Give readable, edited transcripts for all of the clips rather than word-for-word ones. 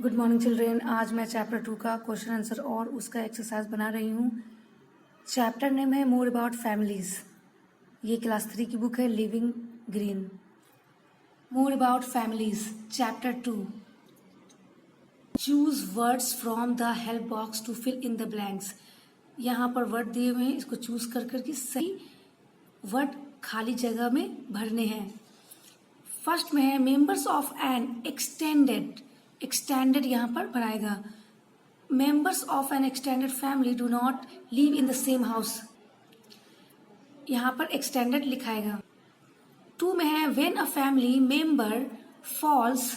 Good morning children. आज मैं chapter 2 का क्वेश्चन आंसर और उसका एक्सरसाइज बना रही हूँ। चैप्टर नेम है मोर अबाउट फैमिलीज। ये क्लास 3 की बुक है, living green. More about families, chapter 2। Choose words from the help box to fill in the blanks. यहाँ पर वर्ड दिए हुए हैं, इसको चूज कर करके सही वर्ड खाली जगह में भरने हैं। फर्स्ट में है मेंबर्स ऑफ एन एक्सटेंडेड यहाँ पर बनाएगा। Members of an extended family do not live in the same house, यहाँ पर एक्सटेंडेड लिखाएगा। 2 में है when a family member falls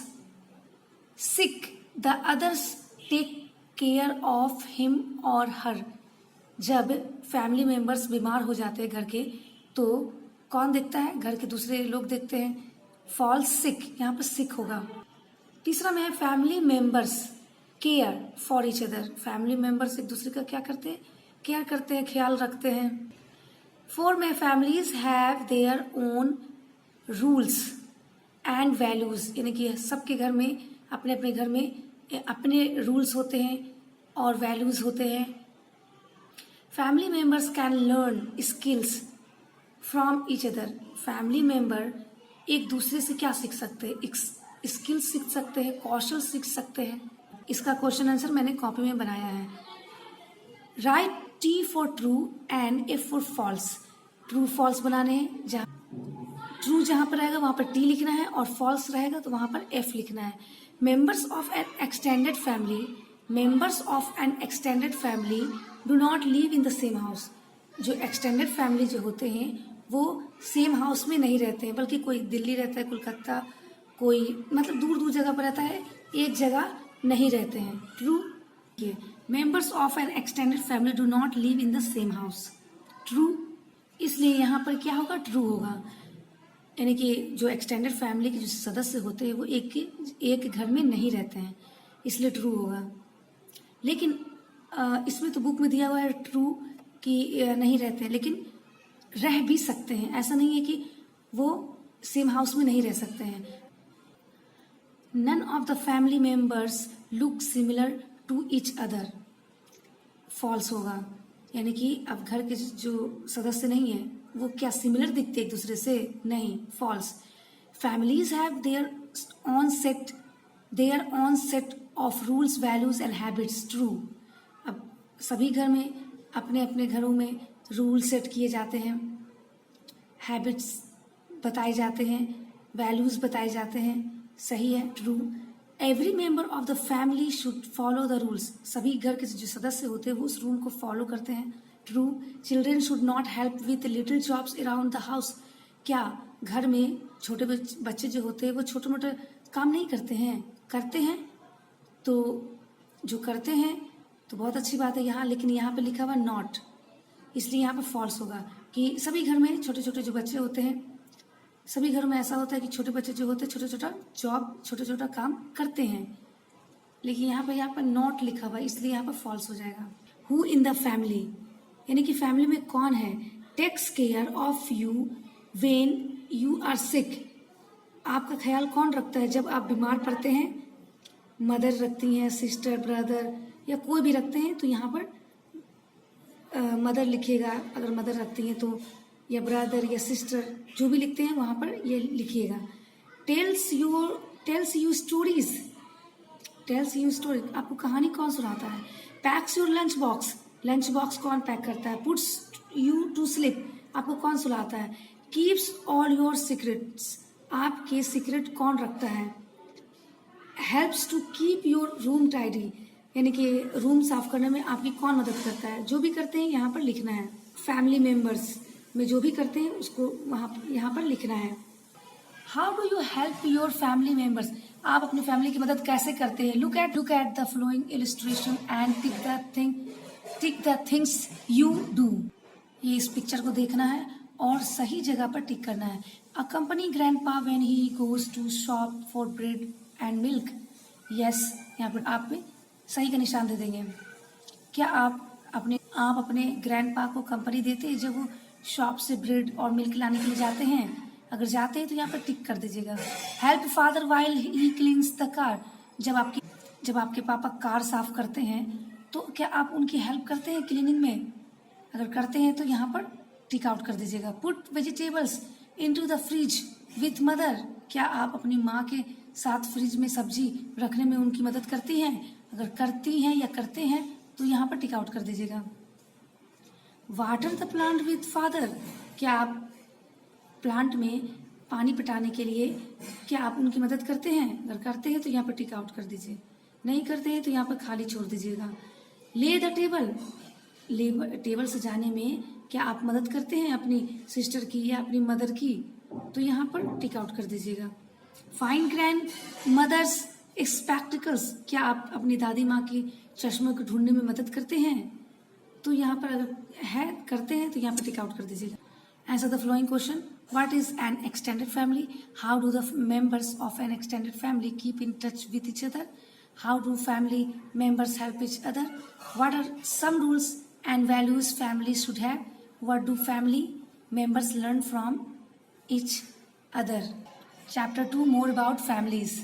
sick the others take care of him और हर। जब फैमिली मेंबर्स बीमार हो जाते हैं घर के, तो कौन देखता है? घर के दूसरे लोग देखते हैं। फॉल्स सिक, यहाँ पर सिक होगा। तीसरा में है family members care for each other. Family members एक दूसरे का क्या करते हैं? केयर करते हैं, ख्याल रखते हैं। 4 में families have their own rules and values, यानी कि सबके घर में अपने अपने घर में अपने रूल्स होते हैं और वैल्यूज होते हैं। Family members can learn skills from each other. Family member एक दूसरे से क्या सीख सकते हैं? स्किल्स सीख सकते हैं, कौशल सीख सकते हैं। इसका क्वेश्चन आंसर मैंने कॉपी में बनाया है। Write T for true and F for false. True false बनाने हैं। ट्रू जहां पर रहेगा वहां पर T लिखना है और फॉल्स रहेगा तो वहां पर F लिखना है। Members of an extended family do not live in the same house. जो एक्सटेंडेड फैमिली जो होते हैं वो सेम हाउस में नहीं रहते हैं, बल्कि कोई दिल्ली रहता है, कोलकाता, कोई मतलब दूर दूर जगह पर रहता है, एक जगह नहीं रहते हैं। True. Members of an extended family do not live in the same house, true. इसलिए यहाँ पर क्या होगा? ट्रू होगा। यानी कि जो एक्सटेंडेड फैमिली के जो सदस्य होते हैं वो एक घर में नहीं रहते हैं, इसलिए ट्रू होगा। लेकिन इसमें तो बुक में दिया हुआ है ट्रू कि नहीं रहते हैं, लेकिन रह भी सकते हैं। ऐसा नहीं है कि वो सेम हाउस में नहीं रह सकते हैं। None of the family members look similar to each other, false होगा। यानी कि अब घर के जो सदस्य नहीं है वो क्या सिमिलर दिखते एक दूसरे से? नहीं, false. Families have their own set of rules, values and habits, true. अब सभी घर में अपने अपने घरों में रूल सेट किए जाते हैं, हैबिट्स बताए जाते हैं, वैल्यूज बताए जाते हैं, सही है, true. Every member of the family should follow the rules. सभी घर के जो सदस्य होते हैं वो उस रूल को फॉलो करते हैं, true. Children should not help with little jobs around the house. क्या घर में छोटे बच्चे जो होते हैं वो छोटे मोटे काम नहीं करते हैं? करते हैं। तो जो करते हैं तो बहुत अच्छी बात है यहाँ, लेकिन यहाँ पे लिखा हुआ नॉट, इसलिए यहाँ पे फॉल्स होगा। कि सभी घर में छोटे छोटे जो बच्चे होते हैं, सभी घरों में ऐसा होता है कि छोटे बच्चे जो होते हैं छोटा छोटा जॉब, छोटा छोटा काम करते हैं, लेकिन यहाँ पर नॉट लिखा हुआ है, इसलिए यहाँ पर फॉल्स हो जाएगा। हु इन द फैमिली, यानी कि फैमिली में कौन है? Takes care of you when you are sick. आपका ख्याल कौन रखता है जब आप बीमार पड़ते हैं? मदर रखती हैं, सिस्टर, ब्रदर या कोई भी रखते हैं, तो यहाँ पर मदर लिखिएगा अगर मदर रखती हैं तो, या ब्रदर या सिस्टर, जो भी लिखते हैं वहाँ पर ये लिखिएगा। टेल्स यू स्टोरीज, आपको कहानी कौन सुनाता है? पैक्स योर लंच बॉक्स कौन पैक करता है? पुट्स यू टू स्लीप, आपको कौन सुलाता है? कीप्स ऑल योर सीक्रेट्स, आपके सीक्रेट कौन रखता है? Helps to keep your room tidy, यानी कि रूम साफ करने में आपकी कौन मदद करता है? जो भी करते हैं यहाँ पर लिखना है। फैमिली मेंबर्स में जो भी करते हैं उसको यहाँ पर लिखना है। How do you help your family members, आप अपनी फैमिली की मदद कैसे करते हैं? Look at the flowing illustration and tick the things you do. ये इस पिक्चर को देखना है और सही जगह पर टिक करना है। Accompany grandpa when he goes to shop for bread and milk, yes, यहाँ पर आप में सही का निशान दे देंगे। क्या आप अपने ग्रैंडपा को कंपनी देते हैं जब वो शॉप से ब्रेड और मिल्क लाने के लिए जाते हैं? अगर जाते हैं तो यहाँ पर टिक कर दीजिएगा। Help father while he cleans the car, जब आपकी जब आपके पापा कार साफ करते हैं तो क्या आप उनकी हेल्प करते हैं क्लीनिंग में? अगर करते हैं तो यहाँ पर टिक आउट कर दीजिएगा। Put vegetables into the fridge with mother, क्या आप अपनी माँ के साथ फ्रिज में सब्जी रखने में उनकी मदद करती हैं? अगर करती हैं या करते हैं तो यहाँ पर टिक आउट कर दीजिएगा। Water the plant with father, क्या आप प्लांट में पानी पटाने के लिए क्या आप उनकी मदद करते हैं? अगर करते हैं तो यहाँ पर टिक आउट कर दीजिए, नहीं करते हैं तो यहाँ पर खाली छोड़ दीजिएगा। ले द टेबल, टेबल सजाने में क्या आप मदद करते हैं अपनी सिस्टर की या अपनी मदर की? तो यहाँ पर टिक आउट कर दीजिएगा। फाइंड ग्रैंड मदर्स स्पेक्टिकल्स, क्या आप अपनी दादी माँ की चश्मों को ढूंढने में मदद करते हैं? तो यहाँ पर अगर है करते हैं तो यहाँ पर टिक आउट कर दीजिएगा। Answer the flowing question. What is an extended family? How do the members of an extended family keep in touch with each other? How do family members help each other? What are some rules and values families should have? What do family members learn from each other? Chapter 2, more about families.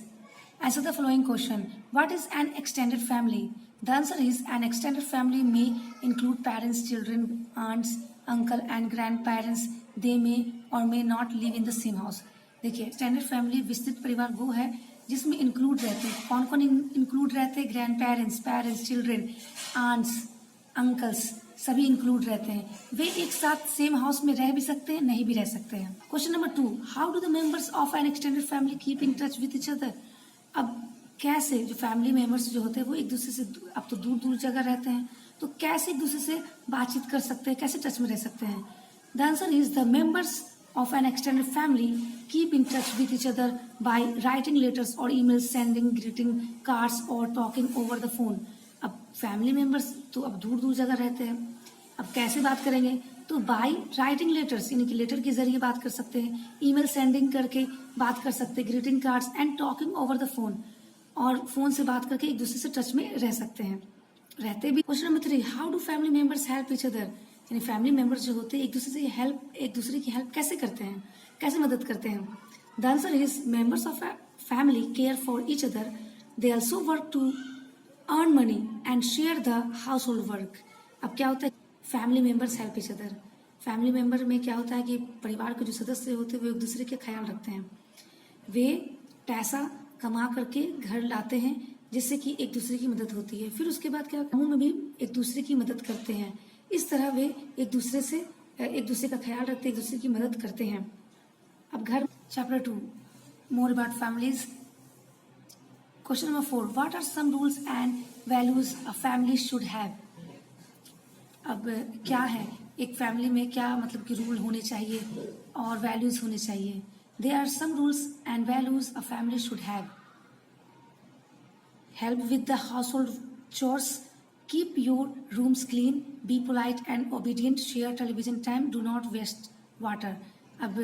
Answer the following question. What is an extended family? The answer is an extended family may include parents, children, aunts, uncle and grandparents. They may or may not live in the same house. देखिए, extended family विस्तृत परिवार वो है जिसमें include रहते हैं। कौन कौन इंक्लूड रहते हैं? Grandparents, parents, children, aunts, uncles, सभी इंक्लूड रहते हैं। वे एक साथ सेम हाउस में रह भी सकते हैं, नहीं भी रह सकते हैं। Question number 2, how do the members of an extended family keep in touch with each other? अब कैसे जो फैमिली मेंबर्स जो होते हैं वो एक दूसरे से, अब तो दूर दूर जगह रहते हैं, तो कैसे एक दूसरे से बातचीत कर सकते हैं, कैसे टच में रह सकते हैं? The answer is the members of an extended family keep in touch with each other by writing letters or emails, sending greeting cards or talking over the phone. अब फैमिली मेंबर्स तो अब दूर दूर जगह रहते हैं, अब कैसे बात करेंगे? तो बाय राइटिंग लेटर्स, यानी कि लेटर के जरिए बात कर सकते हैं, ईमेल सेंडिंग करके बात कर सकते हैं, greeting cards and talking over the phone, और फोन से बात करके एक दूसरे से टच में रह सकते हैं, रहते भी। Question number 3, how do family members help each other? यानी फैमिली मेंबर्स जो होते हैं एक दूसरे की हेल्प कैसे करते हैं, कैसे मदद करते हैं? The answer is members of family care for each other, they also work to earn money and share the household work. अब क्या होता है? Family members help each other, family member में क्या होता है कि परिवार के जो सदस्य होते हैं वो एक दूसरे का ख्याल रखते हैं, वे पैसा कमा करके घर लाते हैं जिससे कि एक दूसरे की मदद होती है। फिर उसके बाद क्या कामों में भी एक दूसरे की मदद करते हैं, इस तरह वे एक दूसरे का ख्याल रखते, एक दूसरे की मदद करते हैं। अब घर, chapter 2, more about families. Question number 4, what are some rules and values a family should have? अब क्या है एक फैमिली में, क्या मतलब कि रूल होने चाहिए और वैल्यूज होने चाहिए? There are some rules and values a family should have. Help with the household chores, keep your rooms clean, be polite and obedient, share television time, do not waste water. अब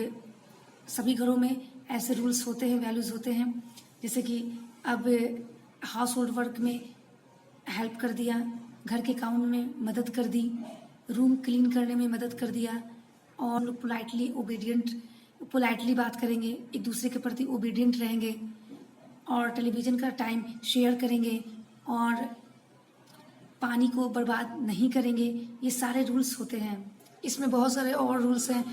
सभी घरों में ऐसे rules होते हैं, values होते हैं, जैसे कि अब हाउस होल्ड वर्क में हेल्प कर दिया, घर के कामों में मदद कर दी, रूम क्लीन करने में मदद कर दिया, और लोग पोलाइटली बात करेंगे, एक दूसरे के प्रति ओबीडियंट रहेंगे, और टेलीविज़न का टाइम शेयर करेंगे, और पानी को बर्बाद नहीं करेंगे। ये सारे रूल्स होते हैं। इसमें बहुत सारे और रूल्स हैं,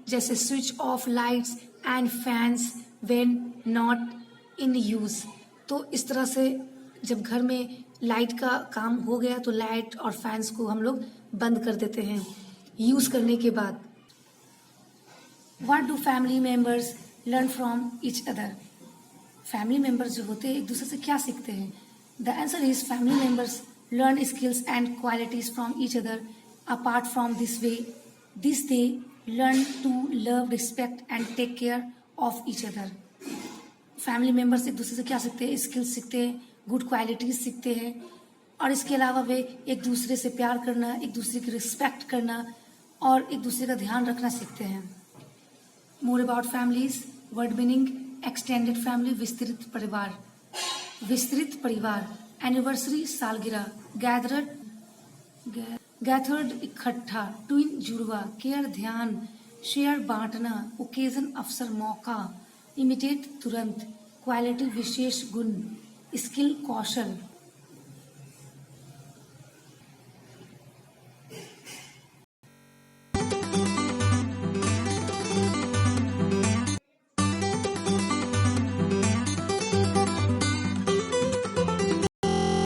जैसे switch off lights and fans when not in use. तो इस तरह से जब घर में लाइट का काम हो गया तो लाइट और फैंस को हम लोग बंद कर देते हैं यूज़ करने के बाद। What do family members learn from each other? Family members जो होते हैं एक दूसरे से क्या सीखते हैं? The answer is family members learn skills and qualities from each other. Apart from this they learn to love, respect and take care of each other. Family members एक दूसरे से क्या सीखते हैं? स्किल्स सीखते हैं, गुड क्वालिटीज सीखते हैं, और इसके अलावा वे एक दूसरे से प्यार करना, एक दूसरे की रिस्पेक्ट करना और एक दूसरे का ध्यान रखना सीखते हैं। मोर about families, word meaning, extended family विस्तृत परिवार, विस्तृत परिवार, एनिवर्सरी सालगिरह, गैथर्ड इकट्ठा, ट्विन जुड़वा, केयर ध्यान, शेयर बांटना, ओकेजन अवसर मौका, इमिटेट तुरंत, क्वालिटी विशेष गुण, skill, caution.